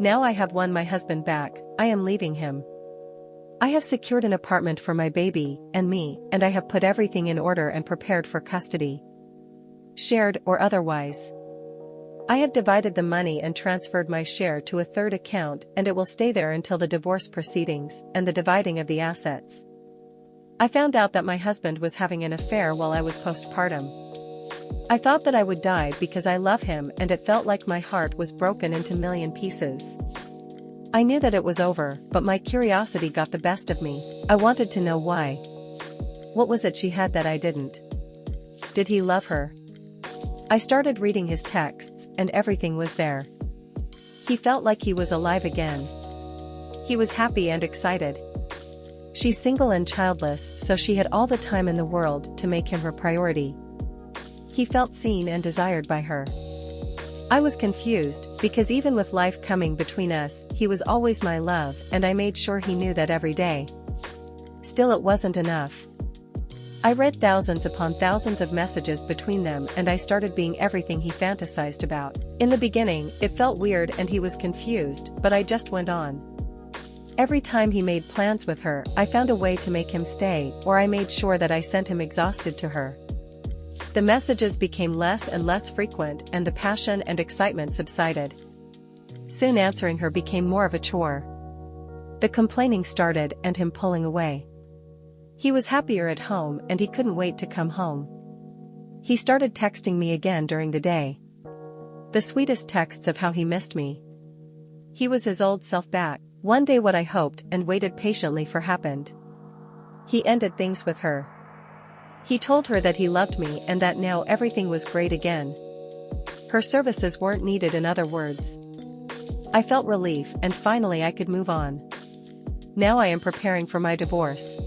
Now I have won my husband back, I am leaving him. I have secured an apartment for my baby and me, and I have put everything in order and prepared for custody. Shared or otherwise. I have divided the money and transferred my share to a third account, and it will stay there until the divorce proceedings and the dividing of the assets. I found out that my husband was having an affair while I was postpartum. I thought that I would die because I love him, and it felt like my heart was broken into a million pieces. I knew that it was over, but my curiosity got the best of me. I wanted to know why. What was it she had that I didn't? Did he love her? I started reading his texts, and everything was there. He felt like he was alive again. He was happy and excited. She's single and childless, so she had all the time in the world to make him her priority. He felt seen and desired by her. I was confused, because even with life coming between us, he was always my love, and I made sure he knew that every day. Still, it wasn't enough. I read thousands upon thousands of messages between them, and I started being everything he fantasized about. In the beginning, it felt weird and he was confused, but I just went on. Every time he made plans with her, I found a way to make him stay, or I made sure that I sent him exhausted to her. The messages became less and less frequent, and the passion and excitement subsided. Soon answering her became more of a chore. The complaining started and him pulling away. He was happier at home and he couldn't wait to come home. He started texting me again during the day. The sweetest texts of how he missed me. He was his old self back. One day what I hoped and waited patiently for happened. He ended things with her. He told her that he loved me and that now everything was great again. Her services weren't needed, in other words. I felt relief, and finally I could move on. Now I am preparing for my divorce.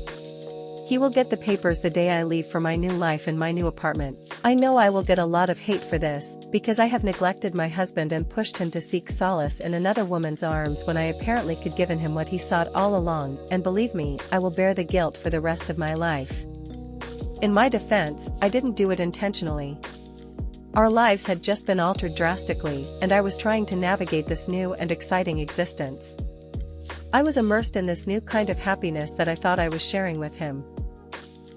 He will get the papers the day I leave for my new life in my new apartment. I know I will get a lot of hate for this, because I have neglected my husband and pushed him to seek solace in another woman's arms when I apparently could given him what he sought all along, and believe me, I will bear the guilt for the rest of my life. In my defense, I didn't do it intentionally. Our lives had just been altered drastically, and I was trying to navigate this new and exciting existence. I was immersed in this new kind of happiness that I thought I was sharing with him.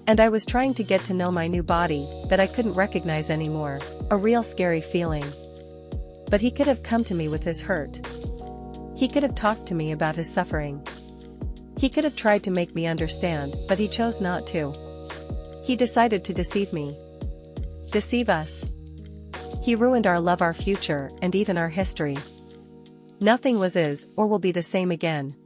And I was trying to get to know my new body, that I couldn't recognize anymore, a real scary feeling. But he could have come to me with his hurt. He could have talked to me about his suffering. He could have tried to make me understand, but he chose not to. He decided to deceive me. Deceive us. He ruined our love, our future, and even our history. Nothing was, is, or will be the same again.